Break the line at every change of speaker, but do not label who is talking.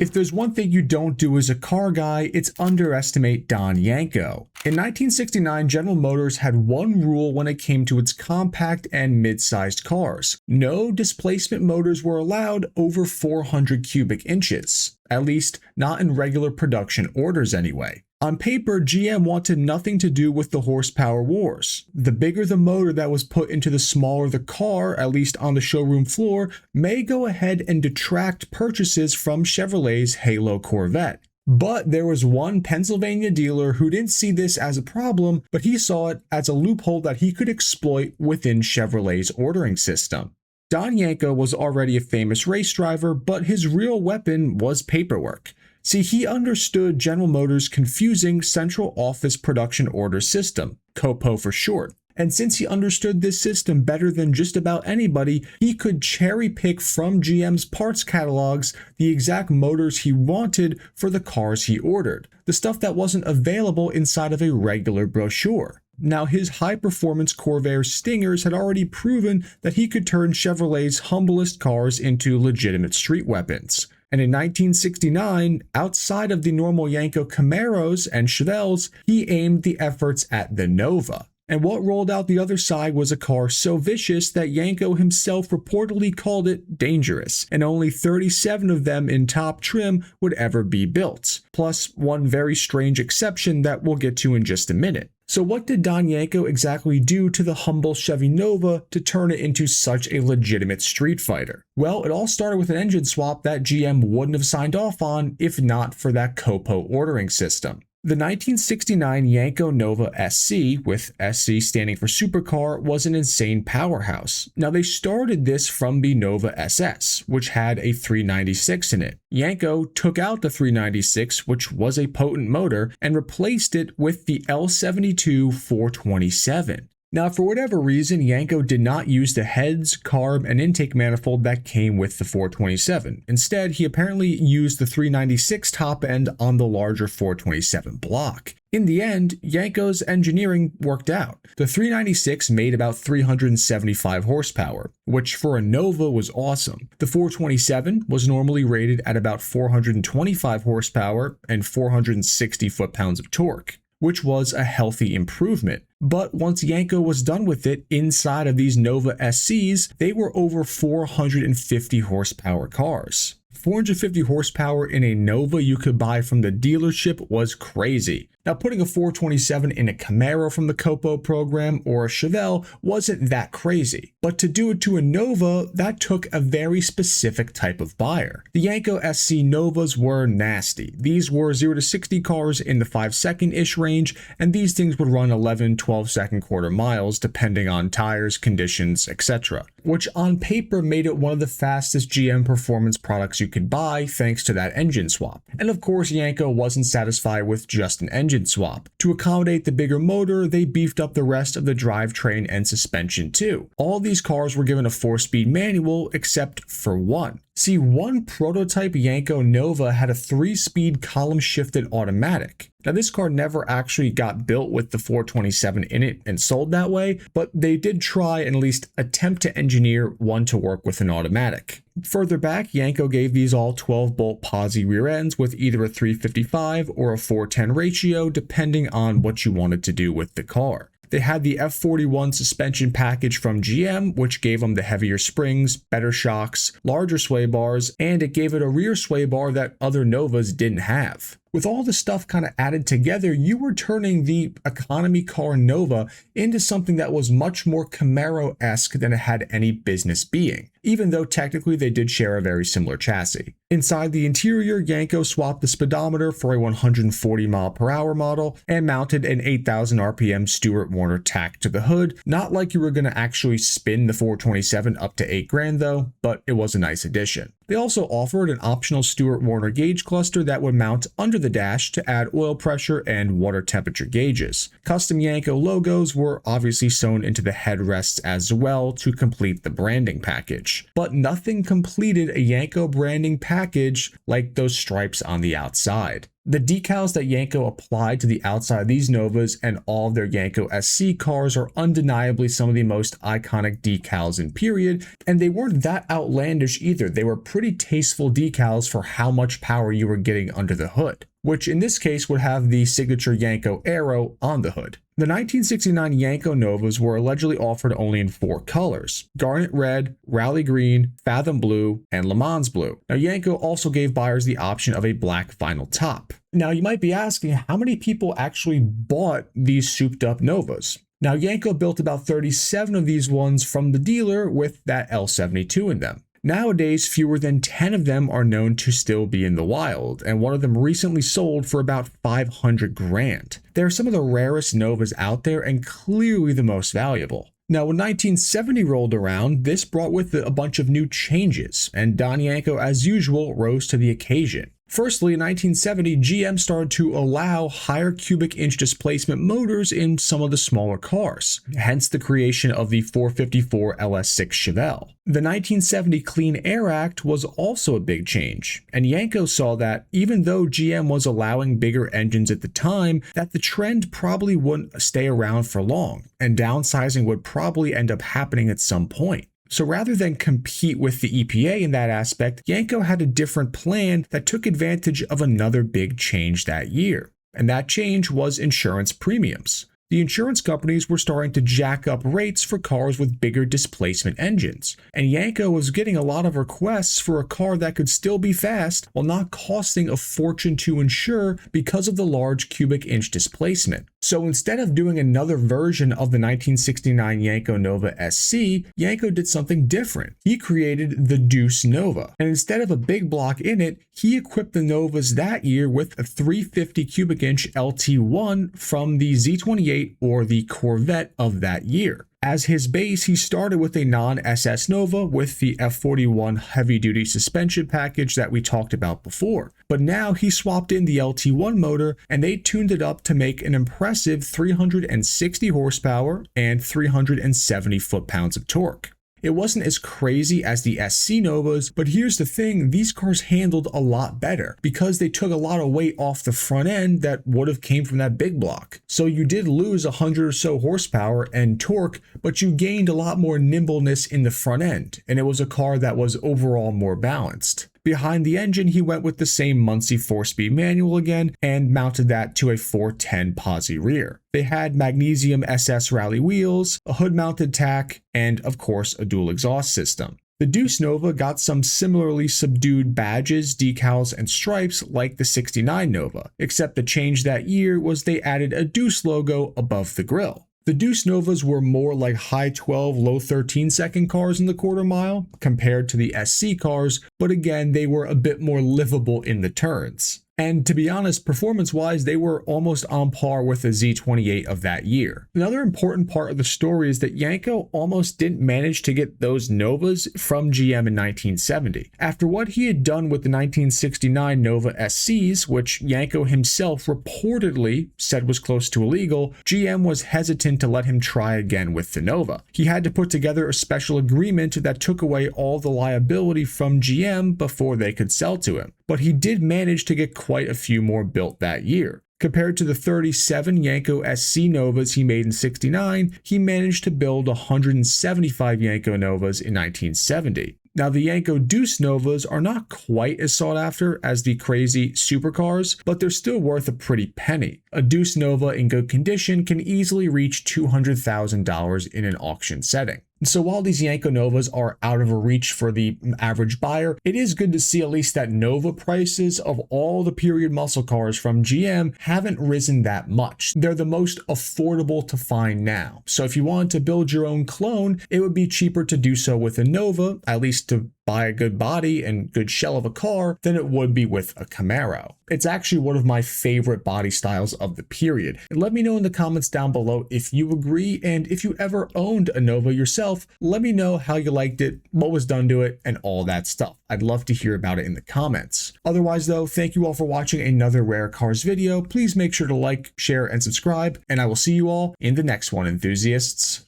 If there's one thing you don't do as a car guy, it's underestimate Don Yenko. In 1969, General Motors had one rule when it came to its compact and mid-sized cars. No displacement motors were allowed over 400 cubic inches, at least not in regular production orders anyway. On paper, GM wanted nothing to do with the horsepower wars. The bigger the motor that was put into the smaller the car, at least on the showroom floor, may go ahead and detract purchases from Chevrolet's Halo Corvette. But there was one Pennsylvania dealer who didn't see this as a problem, but he saw it as a loophole that he could exploit within Chevrolet's ordering system. Don Yenko was already a famous race driver, but his real weapon was paperwork. See, he understood General Motors' confusing central office production order system, COPO for short. And since he understood this system better than just about anybody, he could cherry pick from GM's parts catalogs the exact motors he wanted for the cars he ordered, the stuff that wasn't available inside of a regular brochure. Now, his high-performance Corvair Stingers had already proven that he could turn Chevrolet's humblest cars into legitimate street weapons. And in 1969, outside of the normal Yenko Camaros and Chevelles, he aimed the efforts at the Nova. And what rolled out the other side was a car so vicious that Yenko himself reportedly called it dangerous, and only 37 of them in top trim would ever be built, plus one very strange exception that we'll get to in just a minute. So what did Don Yenko exactly do to the humble Chevy Nova to turn it into such a legitimate street fighter? Well, it all started with an engine swap that GM wouldn't have signed off on if not for that COPO ordering system. The 1969 Yenko Nova SC, with SC standing for supercar, was an insane powerhouse. Now, they started this from the Nova SS, which had a 396 in it. Yenko took out the 396, which was a potent motor, and replaced it with the L72 427. Now, for whatever reason, Yenko did not use the heads, carb, and intake manifold that came with the 427. Instead, he apparently used the 396 top end on the larger 427 block. In the end, Yenko's engineering worked out. The 396 made about 375 horsepower, which for a Nova was awesome. The 427 was normally rated at about 425 horsepower and 460 foot-pounds of torque, which was a healthy improvement. But once Yenko was done with it, inside of these Nova SCs, they were over 450 horsepower cars. 450 horsepower in a Nova you could buy from the dealership was crazy. Now, putting a 427 in a Camaro from the COPO program or a Chevelle wasn't that crazy. But to do it to a Nova, that took a very specific type of buyer. The Yenko SC Novas were nasty. These were 0 to 60 cars in the 5-second-ish range, and these things would run 11, 12-second quarter miles depending on tires, conditions, etc., which on paper made it one of the fastest GM performance products you could buy thanks to that engine swap. And of course, Yenko wasn't satisfied with just an engine swap. To accommodate the bigger motor, they beefed up the rest of the drivetrain and suspension too. All these cars were given a 4-speed manual except for one. See, one prototype Yenko Nova had a 3-speed column-shifted automatic. Now, this car never actually got built with the 427 in it and sold that way, but they did try and at least attempt to engineer one to work with an automatic. Further back, Yenko gave these all 12-bolt posi rear ends with either a 355 or a 410 ratio, depending on what you wanted to do with the car. They had the F41 suspension package from GM, which gave them the heavier springs, better shocks, larger sway bars, and it gave it a rear sway bar that other Novas didn't have. With all the stuff kind of added together, you were turning the economy car Nova into something that was much more Camaro-esque than it had any business being, even though technically they did share a very similar chassis. Inside the interior, Yenko swapped the speedometer for a 140 mph model and mounted an 8,000 RPM Stewart Warner tack to the hood. Not like you were going to actually spin the 427 up to $8,000 though, but it was a nice addition. They also offered an optional Stewart Warner gauge cluster that would mount under the dash to add oil pressure and water temperature gauges. Custom Yenko logos were obviously sewn into the headrests as well to complete the branding package. But nothing completed a Yenko branding package like those stripes on the outside. The decals that Yenko applied to the outside of these Novas and all of their Yenko SC cars are undeniably some of the most iconic decals in period, and they weren't that outlandish either. They were pretty tasteful decals for how much power you were getting under the hood, which in this case would have the signature Yenko arrow on the hood. The 1969 Yenko Novas were allegedly offered only in 4 colors: Garnet Red, Rally Green, Fathom Blue, and Le Mans Blue. Now, Yenko also gave buyers the option of a black vinyl top. Now, you might be asking, how many people actually bought these souped up Novas? Now, Yenko built about 37 of these ones from the dealer with that L72 in them. Nowadays, fewer than 10 of them are known to still be in the wild, and one of them recently sold for about 500 grand. They're some of the rarest Novas out there and clearly the most valuable. Now, when 1970 rolled around, this brought with it a bunch of new changes, and Don Yenko, as usual, rose to the occasion. Firstly, in 1970, GM started to allow higher cubic inch displacement motors in some of the smaller cars, hence the creation of the 454 LS6 Chevelle. The 1970 Clean Air Act was also a big change, and Yenko saw that even though GM was allowing bigger engines at the time, that the trend probably wouldn't stay around for long, and downsizing would probably end up happening at some point. So rather than compete with the EPA in that aspect, Yenko had a different plan that took advantage of another big change that year. And that change was insurance premiums. The insurance companies were starting to jack up rates for cars with bigger displacement engines, and Yenko was getting a lot of requests for a car that could still be fast while not costing a fortune to insure because of the large cubic inch displacement. So instead of doing another version of the 1969 Yenko Nova SC, Yenko did something different. He created the Deuce Nova, and instead of a big block in it, he equipped the Novas that year with a 350 cubic inch LT1 from the Z28 or the Corvette of that year. As his base, he started with a non-SS Nova with the F41 heavy-duty suspension package that we talked about before. But now he swapped in the LT1 motor and they tuned it up to make an impressive 360 horsepower and 370 foot-pounds of torque. It wasn't as crazy as the SC Novas, but here's the thing, these cars handled a lot better because they took a lot of weight off the front end that would have came from that big block. So you did lose 100 or so horsepower and torque, but you gained a lot more nimbleness in the front end, and it was a car that was overall more balanced. Behind the engine, he went with the same Muncie 4-speed manual again and mounted that to a 410 posi rear. They had magnesium SS rally wheels, a hood-mounted tack, and of course a dual exhaust system. The Deuce Nova got some similarly subdued badges, decals, and stripes like the 69 Nova, except the change that year was they added a Deuce logo above the grille. The Deuce Novas were more like high 12, low 13 second cars in the quarter mile compared to the SC cars, but again, they were a bit more livable in the turns. And to be honest, performance-wise, they were almost on par with the Z28 of that year. Another important part of the story is that Yenko almost didn't manage to get those Novas from GM in 1970. After what he had done with the 1969 Nova SCs, which Yenko himself reportedly said was close to illegal, GM was hesitant to let him try again with the Nova. He had to put together a special agreement that took away all the liability from GM before they could sell to him. But he did manage to get quite a few more built that year. Compared to the 37 Yenko SC Novas he made in '69, he managed to build 175 Yenko Novas in 1970. Now, the Yenko Deuce Novas are not quite as sought after as the crazy supercars, but they're still worth a pretty penny. A Deuce Nova in good condition can easily reach $200,000 in an auction setting. So while these Yenko Novas are out of reach for the average buyer, it is good to see at least that Nova prices of all the period muscle cars from GM haven't risen that much. They're the most affordable to find now. So if you wanted to build your own clone, it would be cheaper to do so with a Nova, at least to buy a good body and good shell of a car, than it would be with a Camaro. It's actually one of my favorite body styles of the period. And let me know in the comments down below if you agree, and if you ever owned a Nova yourself, let me know how you liked it, what was done to it, and all that stuff. I'd love to hear about it in the comments. Otherwise though, thank you all for watching another Rare Cars video. Please make sure to like, share, and subscribe, and I will see you all in the next one, enthusiasts.